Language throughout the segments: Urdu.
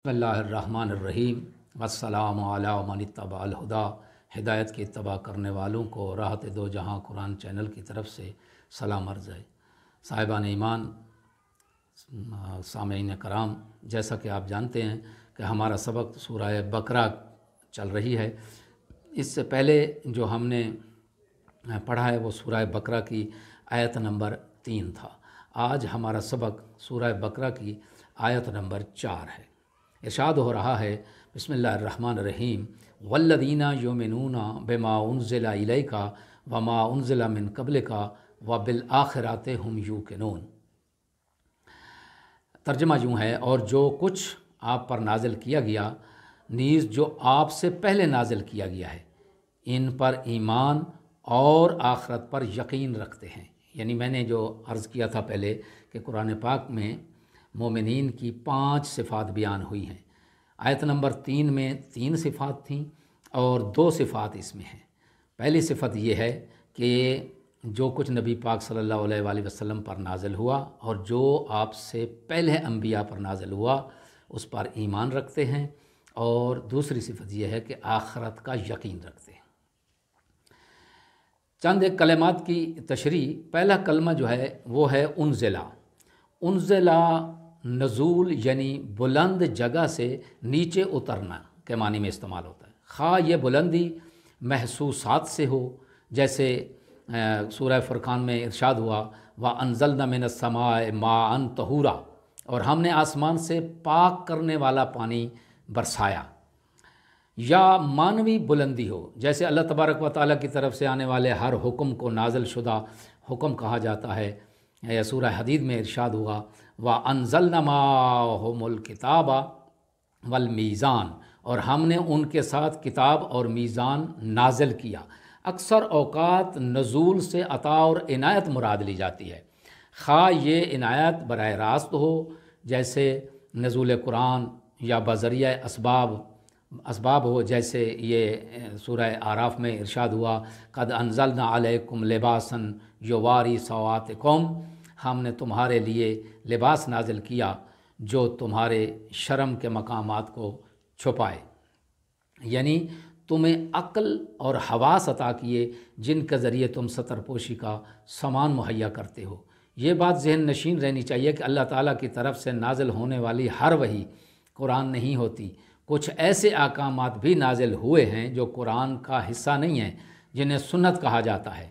بسم اللہ الرحمن الرحیم والسلام علی من اتبع الہدا۔ ہدایت کی اتباع کرنے والوں کو راحت دو جہاں قرآن چینل کی طرف سے سلام عرض ہے۔ صاحبان ایمان، سامعین کرام، جیسا کہ آپ جانتے ہیں کہ ہمارا سبق سورہ بقرہ چل رہی ہے۔ اس سے پہلے جو ہم نے پڑھا ہے وہ سورہ بقرہ کی آیت نمبر 3 تھا۔ آج ہمارا سبق سورہ بقرہ کی آیت نمبر 4 ہے۔ ارشاد ہو رہا ہے، بسم اللہ الرحمن الرحیم، والذین یؤمنون بما انزل الیک وما انزل من قبلک وبالآخرۃ ھم یوقنون۔ ترجمہ یوں ہے، اور جو کچھ آپ پر نازل کیا گیا نیز جو آپ سے پہلے نازل کیا گیا ہے، ان پر ایمان اور آخرت پر یقین رکھتے ہیں۔ یعنی میں نے جو عرض کیا تھا پہلے کہ قرآن پاک میں مومنین کی 5 صفات بیان ہوئی ہیں۔ آیت نمبر 3 میں 3 صفات تھیں اور 2 صفات اس میں ہیں۔ پہلی صفت یہ ہے کہ جو کچھ نبی پاک صلی اللہ علیہ وآلہ وسلم پر نازل ہوا اور جو آپ سے پہلے انبیاء پر نازل ہوا اس پر ایمان رکھتے ہیں، اور دوسری صفت یہ ہے کہ آخرت کا یقین رکھتے ہیں۔ چند ایک کلمات کی تشریح۔ پہلا کلمہ جو ہے وہ ہے انزلہ۔ انزلہ نزول یعنی بلند جگہ سے نیچے اترنا کے معنی میں استعمال ہوتا ہے، خواہ یہ بلندی محسوسات سے ہو، جیسے سورہ فرقان میں ارشاد ہوا وَأَنزَلْنَا مِنَ السَّمَاءِ مَاءً طَهُورًا، اور ہم نے آسمان سے پاک کرنے والا پانی برسایا۔ یا معنوی بلندی ہو، جیسے اللہ تبارک و تعالیٰ کی طرف سے آنے والے ہر حکم کو نازل شدہ حکم کہا جاتا ہے۔ یا سورہ حدید میں ارشاد ہوا وَأَنزَلْنَا مَعَهُمُ الْكِتَابَ وَالْمِيزَانَ، اور ہم نے ان کے ساتھ کتاب اور میزان نازل کیا۔ اکثر اوقات نزول سے عطا اور عنایت مراد لی جاتی ہے، خواہ یہ عنایت براہ راست ہو جیسے نزول قرآن، یا بذریعہ اسباب ہو جیسے یہ سورہ اعراف میں ارشاد ہوا قد انزلنا علیکم لباسا یواری سوآتکم، ہم نے تمہارے لیے لباس نازل کیا جو تمہارے شرم کے مقامات کو چھپائے۔ یعنی تمہیں عقل اور حواس عطا کیے جن کے ذریعے تم ستر پوشی کا سامان مہیا کرتے ہو۔ یہ بات ذہن نشین رہنی چاہیے کہ اللہ تعالیٰ کی طرف سے نازل ہونے والی ہر وحی قرآن نہیں ہوتی۔ کچھ ایسے احکامات بھی نازل ہوئے ہیں جو قرآن کا حصہ نہیں ہیں، جنہیں سنت کہا جاتا ہے۔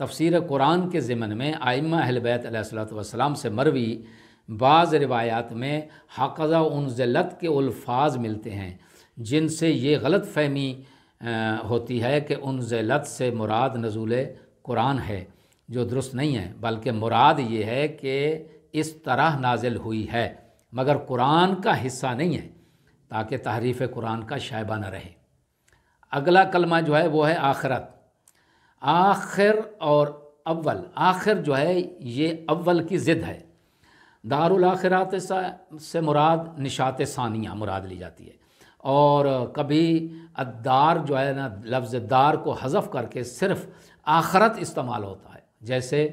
تفسیر قرآن کے ضمن میں ائمہ اہل بیت علیہ الصلوۃ والسلام سے مروی بعض روایات میں حقذا انزلت کے الفاظ ملتے ہیں، جن سے یہ غلط فہمی ہوتی ہے کہ انزلت سے مراد نزول قرآن ہے، جو درست نہیں ہے، بلکہ مراد یہ ہے کہ اس طرح نازل ہوئی ہے مگر قرآن کا حصہ نہیں ہے، تاکہ تحریف قرآن کا شائبہ نہ رہے۔ اگلا کلمہ جو ہے وہ ہے آخرت۔ آخر اور اول، آخر جو ہے یہ اول کی ضد ہے۔ دار الاخرات سے مراد نشاط ثانیہ مراد لی جاتی ہے، اور کبھی الدار جو ہے نا لفظ دار کو حذف کر کے صرف آخرت استعمال ہوتا ہے، جیسے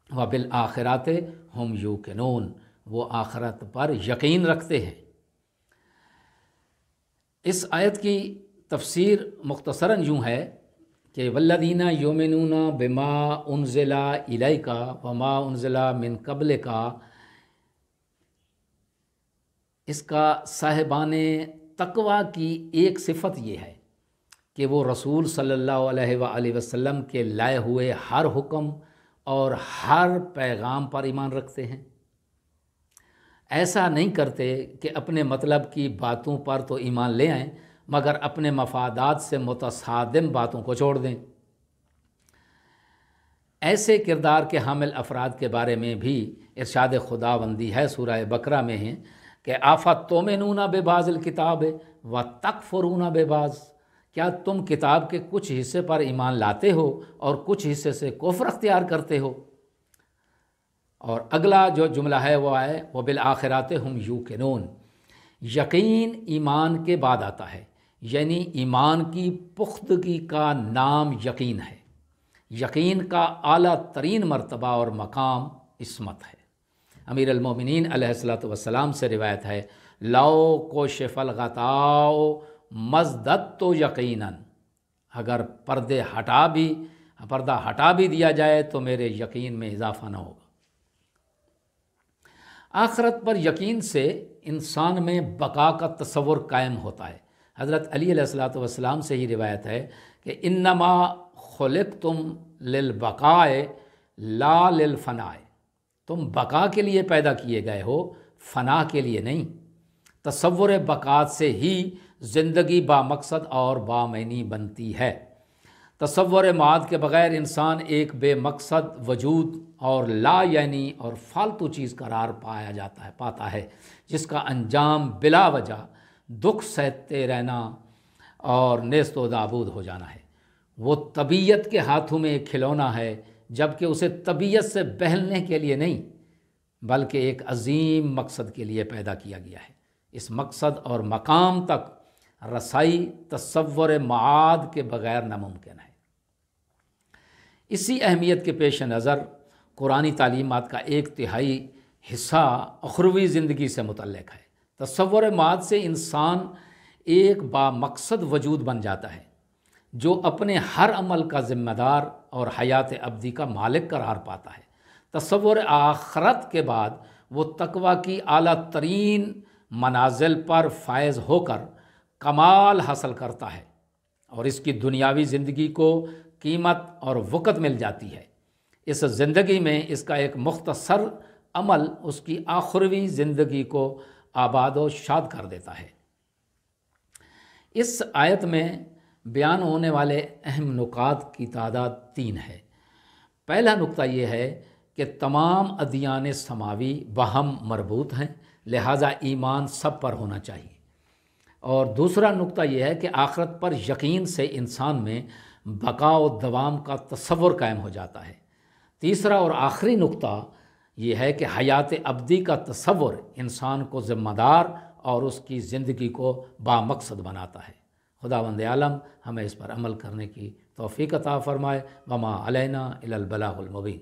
وبالآخرۃ ھم یوقنون، وہ آخرت پر یقین رکھتے ہیں۔ اس آیت کی تفسیر مختصراً یوں ہے کہ والذین یؤمنون بما انزل الیک وما انزل من قبلک، اس کا صاحبان تقوی کی ایک صفت یہ ہے کہ وہ رسول صلی اللہ علیہ وآلہ وسلم کے لائے ہوئے ہر حکم اور ہر پیغام پر ایمان رکھتے ہیں۔ ایسا نہیں کرتے کہ اپنے مطلب کی باتوں پر تو ایمان لے آئیں مگر اپنے مفادات سے متصادم باتوں کو چھوڑ دیں۔ ایسے کردار کے حامل افراد کے بارے میں بھی ارشاد خداوندی ہے سورہ بقرہ میں ہے کہ افتؤمنون ببعض الکتاب وتکفرون ببعض، کیا تم کتاب کے کچھ حصے پر ایمان لاتے ہو اور کچھ حصے سے کفر اختیار کرتے ہو؟ اور اگلا جو جملہ ہے وہ ہے وبالآخرۃ ھم یوقنون، یقین ایمان کے بعد آتا ہے، یعنی ایمان کی پختگی کا نام یقین ہے۔ یقین کا اعلیٰ ترین مرتبہ اور مقام عصمت ہے۔ امیر المومنین علیہ الصلوۃ والسلام سے روایت ہے لو کوشف الغطاء مزدت تو یقیناً، اگر پردہ ہٹا بھی دیا جائے تو میرے یقین میں اضافہ نہ ہوگا۔ آخرت پر یقین سے انسان میں بقا کا تصور قائم ہوتا ہے۔ حضرت علی علیہ الصلوۃ والسلام سے ہی روایت ہے کہ انما خلقتم للبقاء لا للفناء، تم بقا کے لیے پیدا کیے گئے ہو، فنا کے لیے نہیں۔ تصور بقا سے ہی زندگی با مقصد اور با معنی بنتی ہے۔ تصور معاد کے بغیر انسان ایک بے مقصد وجود اور لا یعنی اور فالتو چیز قرار پاتا ہے، جس کا انجام بلا وجہ دکھ سہتے رہنا اور نیست و نابود ہو جانا ہے۔ وہ طبیعت کے ہاتھوں میں ایک کھلونا ہے، جبکہ اسے طبیعت سے بہلنے کے لیے نہیں بلکہ ایک عظیم مقصد کے لیے پیدا کیا گیا ہے۔ اس مقصد اور مقام تک رسائی تصور معاد کے بغیر ناممکن ہے۔ اسی اہمیت کے پیش نظر قرآنی تعلیمات کا 1/3 حصہ اخروی زندگی سے متعلق ہے۔ تصور معاد سے انسان ایک با مقصد وجود بن جاتا ہے، جو اپنے ہر عمل کا ذمہ دار اور حیات ابدی کا مالک قرار پاتا ہے۔ تصور آخرت کے بعد وہ تقویٰ کی اعلیٰ ترین منازل پر فائز ہو کر کمال حاصل کرتا ہے، اور اس کی دنیاوی زندگی کو قیمت اور وقت مل جاتی ہے۔ اس زندگی میں اس کا ایک مختصر عمل اس کی آخروی زندگی کو آباد و شاد کر دیتا ہے۔ اس آیت میں بیان ہونے والے اہم نکات کی تعداد 3 ہے۔ پہلا نقطہ یہ ہے کہ تمام ادیان سماوی باہم مربوط ہیں، لہٰذا ایمان سب پر ہونا چاہیے۔ اور دوسرا نقطہ یہ ہے کہ آخرت پر یقین سے انسان میں بقا و دوام کا تصور قائم ہو جاتا ہے۔ تیسرا اور آخری نقطہ یہ ہے کہ حیات ابدی کا تصور انسان کو ذمہ دار اور اس کی زندگی کو بامقصد بناتا ہے۔ خداوند عالم ہمیں اس پر عمل کرنے کی توفیق عطا فرمائے۔ وما علینا الا البلاغ المبین۔